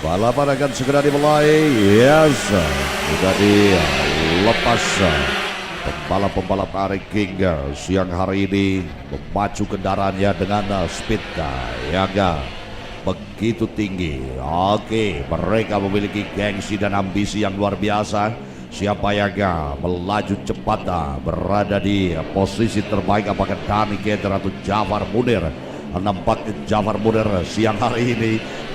Balapan akan segera dimulai. Yes, sudah dilepas. Pembalap-pembalap ranking siang hari ini memacu kendaraannya dengan speed yang begitu tinggi. Oke, mereka memiliki gengsi dan ambisi yang luar biasa. Siapa yang melaju cepat berada di posisi terbaik, apakah Dani Keder atau Jafar Munir? Nampaknya Jafar Munir siang hari ini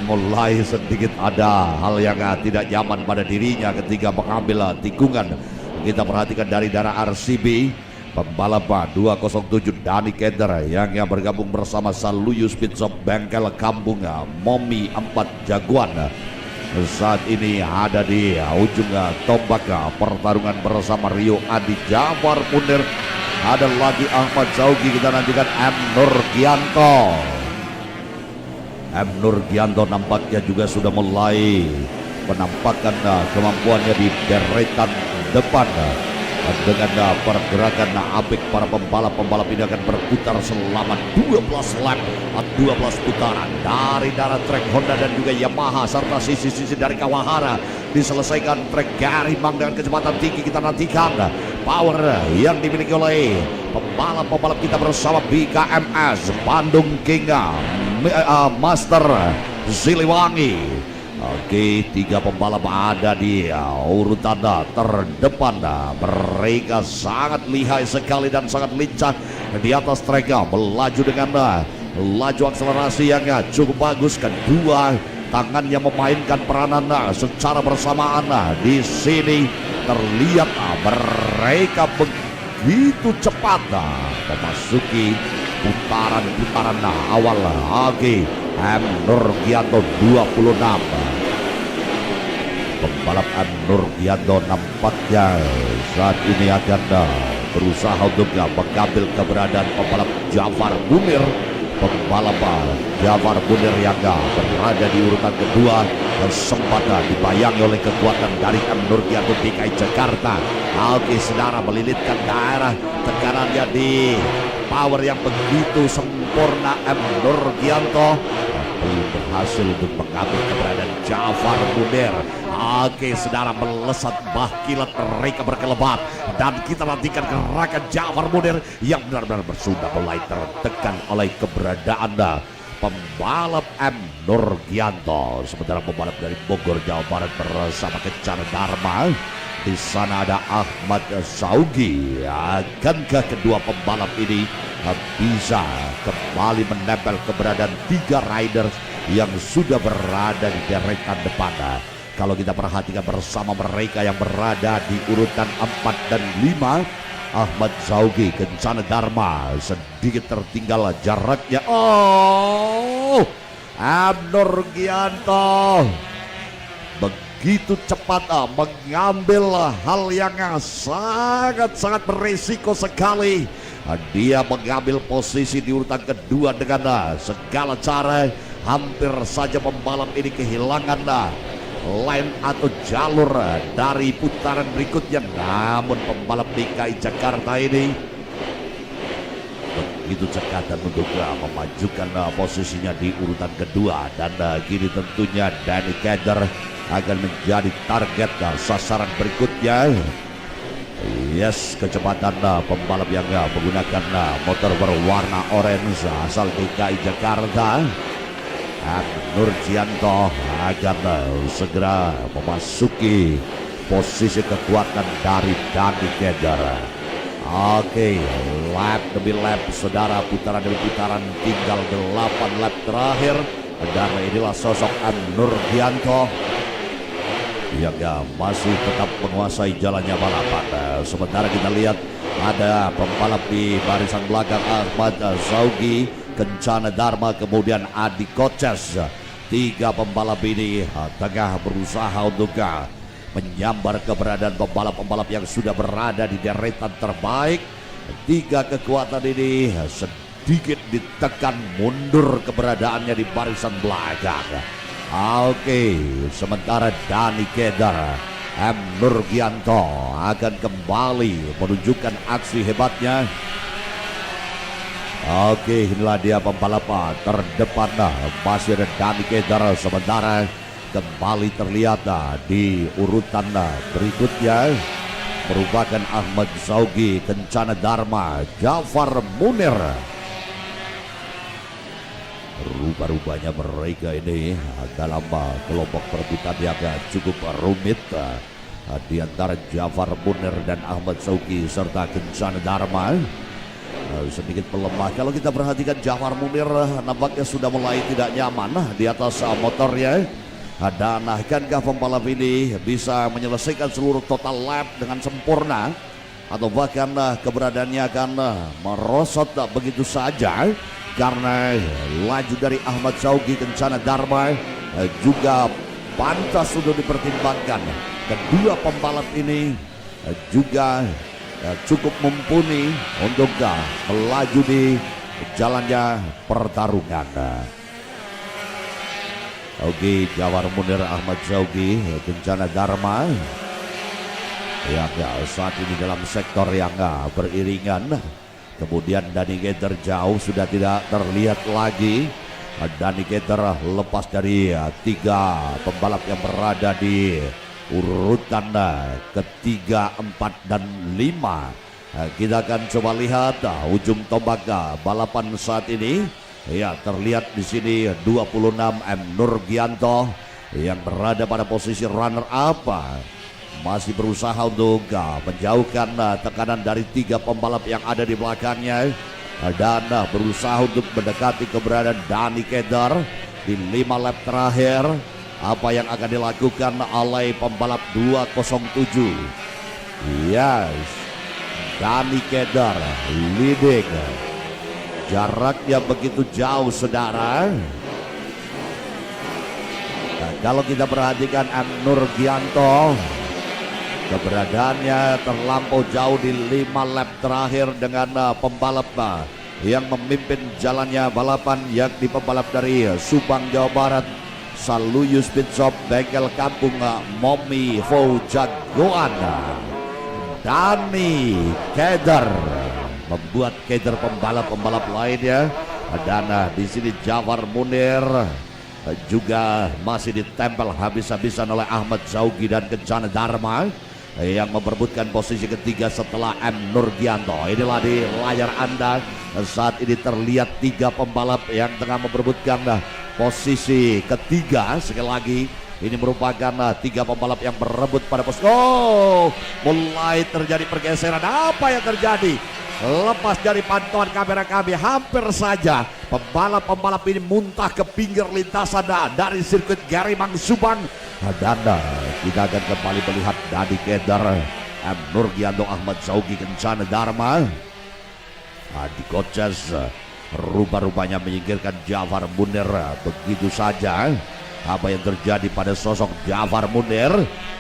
mulai sedikit ada hal yang tidak nyaman pada dirinya ketika mengambil tikungan. Kita perhatikan dari darah RCB, pembalap 207 Dani Keder yang bergabung bersama Saluyu Speedshop Bengkel Kampung Momi 4 Jagoan. Saat ini ada di ujung tombak pertarungan bersama Rio Adi. Jafar Munir, ada lagi Ahmad Zaugi. Kita nantikan M. Nurgianto. M. Nurgianto nampaknya juga sudah mulai menampakkan kemampuannya di deretan depan. Dengan pergerakan apik, para pembalap ini akan berputar selama 12 lap, 12 putaran dari darah trek Honda dan juga Yamaha serta sisi-sisi dari Kawahara. Diselesaikan trek Garimang dengan kecepatan tinggi. Kita nantikan power yang dimiliki oleh pembalap-pembalap kita bersama BKMS Bandung King Master Siliwangi. Oke, 3 pembalap ada di urutan terdepan. Mereka sangat lihai sekali dan sangat lincah di atas trek, melaju dengan laju akselerasi yang cukup bagus. Kedua tangannya memainkan peranan secara bersamaan. Di sini terlihat mereka begitu cepat memasuki putaran-putaran awal. Oke, M. Nurgianto 26. Pembalap M. Nurgianto nampaknya saat ini akan berusaha untuk mengambil keberadaan pembalap Jafar Munir. Pembalap Jafar Munir yang berada di urutan kedua dan sempat dibayangi oleh kekuatan dari M. Nurgianto DKI Jakarta. Oke, saudara, melilitkan daerah tekanannya di power yang begitu sempurna. M. Nurgianto belum berhasil untuk mengambil keberadaan Jafar Munir. Oke, saudara, melesat kilat mereka berkelebat dan kita nantikan gerakan Jafar Munir yang benar-benar sudah mulai tertekan oleh keberadaan pembalap M. Nurgianto. Sementara pembalap dari Bogor, Jawa Barat bersama Kencana Dharma. Di sana ada Ahmad Zaugi. Akankah kedua pembalap ini bisa kembali menempel keberadaan 3 riders yang sudah berada di deretan depan? Kalau kita perhatikan bersama mereka yang berada di urutan 4 dan 5, Ahmad Zaugi, Kencana Dharma sedikit tertinggal jaraknya. Oh, M. Nurgianto begitu cepat mengambil hal yang sangat berisiko sekali. Dia mengambil posisi di urutan kedua dengan segala cara. Hampir saja pembalap ini kehilangan line atau jalur dari putaran berikutnya. Namun pembalap DKI Jakarta ini begitu cekatan untuk memajukan posisinya di urutan kedua. Dan kini tentunya Dani Keder akan menjadi target sasaran berikutnya. Yes, kecepatan pembalap yang menggunakan motor berwarna orange asal DKI Jakarta. Nurgianto akan segera memasuki posisi kekuatan dari Dani Keder. Oke, lap demi lap, saudara, putaran demi putaran, tinggal 8 lap terakhir. Dan inilah sosok M. Nurgianto yang masih tetap menguasai jalannya balapan. Sementara kita lihat ada pembalap di barisan belakang, Ahmad Zaugi, Kencana Dharma, kemudian Adi Koces. 3 pembalap ini tengah berusaha untuk menyambar keberadaan pembalap-pembalap yang sudah berada di deretan terbaik. 3 kekuatan ini sedikit ditekan mundur keberadaannya di barisan belakang. Oke, sementara Dani Keder, M. Nurgianto akan kembali menunjukkan aksi hebatnya. Oke, inilah dia pembalap terdepan. Masih ada Dani Keder, sementara kembali terlihat di urutan berikutnya merupakan Ahmad Zaugi, Kencana Dharma, Jafar Munir. Rubah-rubahnya mereka ini dalam kelompok perebutan yang cukup rumit di antara Jafar Munir dan Ahmad Zaugi serta Kencana Dharma. Sedikit melemah kalau kita perhatikan. Jafar Munir nampaknya sudah mulai tidak nyaman di atas motornya. Dan akankah pembalap ini bisa menyelesaikan seluruh total lap dengan sempurna, atau bahkan keberadaannya akan merosot begitu saja karena laju dari Ahmad Zaugi, Kencana Dharma juga pantas untuk dipertimbangkan. Kedua pembalap ini juga cukup mumpuni untuk melaju di jalannya pertarungan. Oke, Jafar Munir, Ahmad Zaugi, Kencana Dharma yang saat ini dalam sektor yang beriringan. Kemudian Danny Gather jauh sudah tidak terlihat lagi. Danny Gather lepas dari 3 pembalap yang berada di urutan ketiga, 4, dan 5. Kita akan coba lihat ujung tombak balapan saat ini. Ya, terlihat di sini 26 M Nurgianto yang berada pada posisi runner up, masih berusaha untuk menjauhkan tekanan dari 3 pembalap yang ada di belakangnya dan berusaha untuk mendekati keberadaan Danny Gather di 5 lap terakhir. Apa yang akan dilakukan oleh pembalap 207? Yes, Danny Gather leading. Jaraknya begitu jauh, saudara. Nah, kalau kita perhatikan M Nurgianto, keberadaannya terlampau jauh di 5 lap terakhir dengan pembalap yang memimpin jalannya balapan, yakni pembalap dari Subang, Jawa Barat, Saluyus Speed Shop, bengkel kampung Momi Fo Jagoan. Danny Gather membuat Gather pembalap lainnya. Dan di sini Jafar Munir juga masih ditempel habis-habisan oleh Ahmad Zaugi dan Kencana Dharma yang memperebutkan posisi ketiga setelah M Nurgianto. Inilah di layar Anda saat ini terlihat 3 pembalap yang tengah memperebutkan posisi ketiga. Sekali lagi, ini merupakan 3 pembalap yang berebut pada posisi. Oh, mulai terjadi pergeseran. Apa yang terjadi? Lepas dari pantauan kamera kami, hampir saja pembalap-pembalap ini muntah ke pinggir lintasan dari sirkuit Garimang Subang. Dan kita akan kembali melihat Danny Gather, M Nurgianto, Ahmad Zaugi, Kencana Dharma di coaches rubah-rubahnya menyingkirkan Jafar Munir begitu saja. Apa yang terjadi pada sosok Jafar Munir?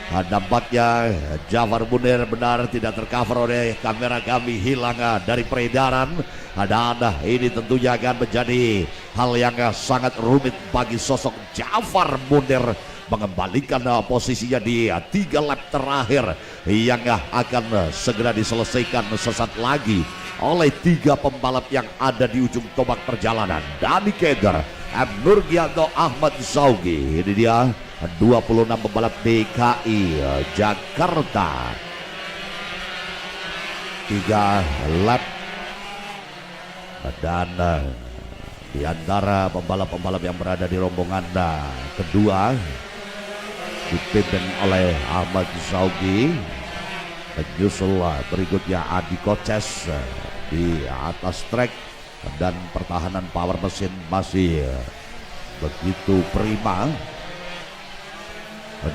Nampaknya Jafar Munir benar tidak tercover oleh kamera kami, hilang dari peredaran. Dan ini tentunya akan menjadi hal yang sangat rumit bagi sosok Jafar Munir mengembalikan posisinya di 3 lap terakhir yang akan segera diselesaikan sesaat lagi oleh 3 pembalap yang ada di ujung tombak perjalanan. Danny Gather, M Nurgianto, Ahmad Zaugi. Ini dia 26 pembalap DKI Jakarta. 3 lap. Dan di antara pembalap-pembalap yang berada di rombongan kedua dipimpin oleh Ahmad Zaugi. Menyusul berikutnya Adi Koces di atas trek, dan pertahanan power mesin masih begitu prima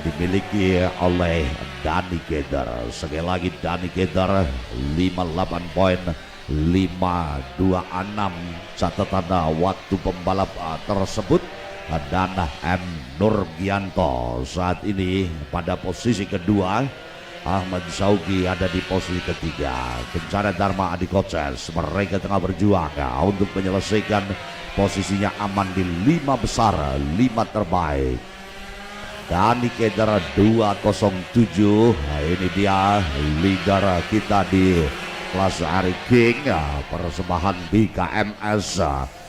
dimiliki oleh Danny Gather. Sekali lagi Danny Gather 58 poin, 5.26 catatan waktu pembalap tersebut. Dan M Nurgianto saat ini pada posisi kedua. Ahmad Zaugi ada di posisi ketiga. Kencana Dharma, Adi Koces, mereka tengah berjuang untuk menyelesaikan posisinya aman di 5 besar, 5 terbaik. Danny Gather 207. Nah, ini dia leader kita di kelas Ari King, persembahan BKMS.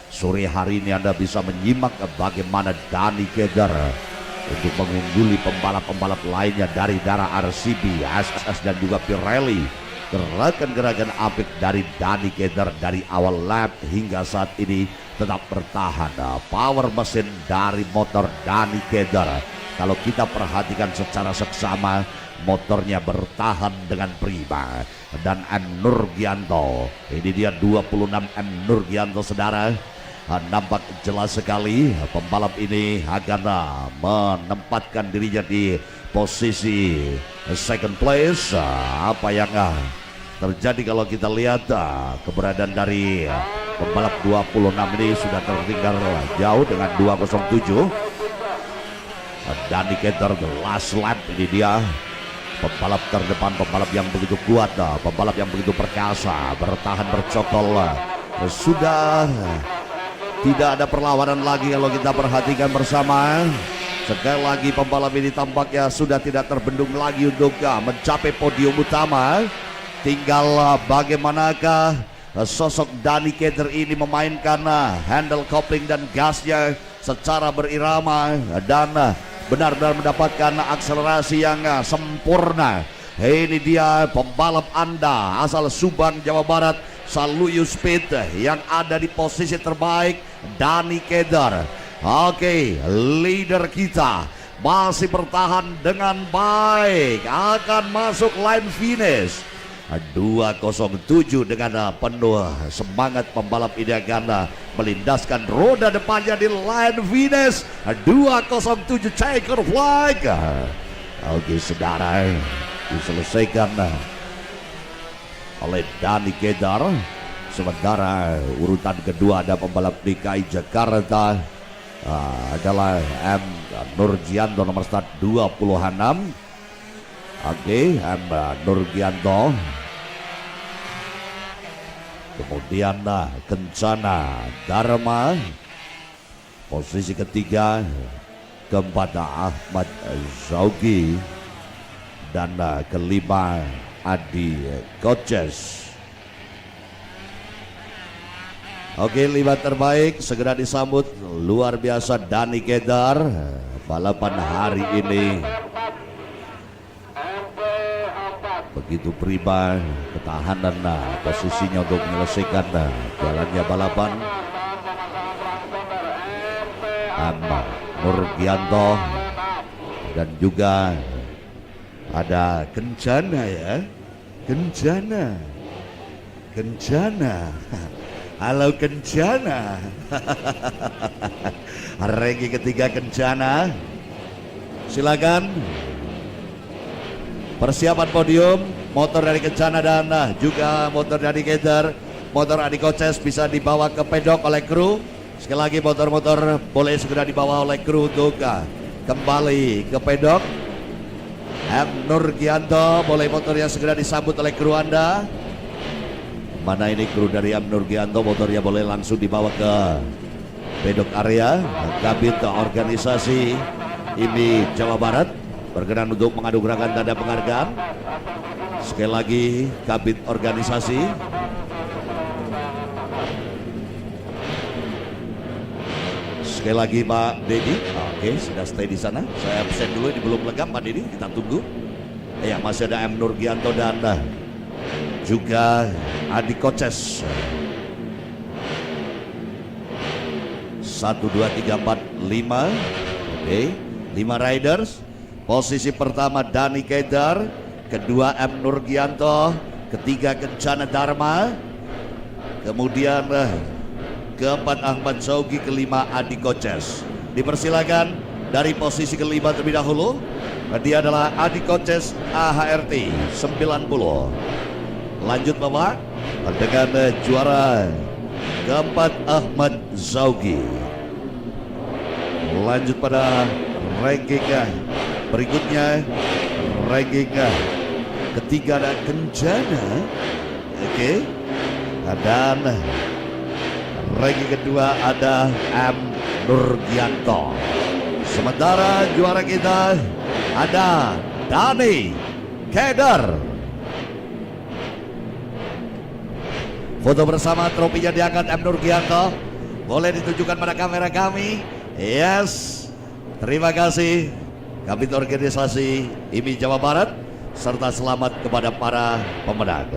Sore hari ini Anda bisa menyimak bagaimana Danny Gather untuk mengungguli pembalap-pembalap lainnya dari darah RCB, SS dan juga Pirelli. Gerakan-gerakan apik dari Danny Keder dari awal lap hingga saat ini tetap bertahan. Power mesin dari motor Danny Keder, kalau kita perhatikan secara seksama, motornya bertahan dengan prima. Dan M. Nurgianto, ini dia 26 M. Nurgianto saudara, nampak jelas sekali pembalap ini akan menempatkan dirinya di posisi second place. Apa yang terjadi kalau kita lihat keberadaan dari pembalap 26 ini sudah tertinggal jauh dengan 207. Danny Keder the last lap, ini dia pembalap terdepan, pembalap yang begitu kuat, pembalap yang begitu perkasa, bertahan bercokol. Sudah tidak ada perlawanan lagi kalau kita perhatikan bersama. Sekali lagi pembalap ini tampaknya sudah tidak terbendung lagi untuk mencapai podium utama. Tinggal bagaimanakah sosok Danny Keder ini memainkan handle coupling dan gasnya secara berirama dan benar-benar mendapatkan akselerasi yang sempurna. Ini dia pembalap Anda asal Subang, Jawa Barat, Saluyu Speed, yang ada di posisi terbaik, Danny Keder. Oke, leader kita masih bertahan dengan baik, akan masuk line finish 207 dengan penuh semangat. Pembalap ini akan melindaskan roda depannya di line finish 207 checker flag. Oke saudara, diselesaikan oleh Danny Keder. Sementara urutan kedua ada pembalap DKI Jakarta, adalah M. Nurgianto nomor start 26. Oke, M. Nurgianto. Kemudian Kencana Dharma posisi ketiga, keempat Ahmad Zaugi, dan kelima Adi Koces. Oke, 5 terbaik segera disambut luar biasa Danny Keder. Balapan hari ini begitu prima, ketahanan posisinya untuk menyelesaikan jalannya balapan. Ahmad Nurgianto dan juga ada Kencana ya, Kencana. Halo Kencana. Ranking ketiga Kencana, silakan. Persiapan podium, motor dari Kencana dan juga motor dari Keder, motor Adi Koces bisa dibawa ke pedok oleh kru. Sekali lagi motor-motor boleh segera dibawa oleh kru untuk kembali ke pedok. M. Nurgianto, boleh motornya segera disambut oleh kru Anda. Mana ini kru dari M. Nurgianto, motornya boleh langsung dibawa ke pedok area. Kabin organisasi ini Jawa Barat berkenan untuk menganugerahkan tanda penghargaan. Sekali lagi kabin organisasi. Sekali lagi Pak Dedi. Oke, sudah stay di sana. Saya absen dulu, ini belum legam Pak Dedi, kita tunggu. Ya, masih ada M. Nurgianto dan juga Adi Koces. 1, 2, 3, 4, 5. Oke, 5 riders. Posisi pertama Danny Keder, kedua M. Nurgianto, ketiga Kencana Dharma, kemudian keempat Ahmad Zaugi, kelima Adi Koces. Dipersilakan dari posisi kelima terlebih dahulu. Dia adalah Adi Koces AHRT 90. Lanjut Bapak dengan juara keempat Ahmad Zaugi. Lanjut pada ranking berikutnya, ranking ketiga ada Kencana. Oke. Dan ranking kedua ada M. Nurgianto. Sementara juara kita ada Danny Keder. Foto bersama, trofinya diangkat M. Nurgianto. Boleh ditunjukkan pada kamera kami. Yes. Terima kasih Kabit Organisasi IMI Jawa Barat serta selamat kepada para pemenang.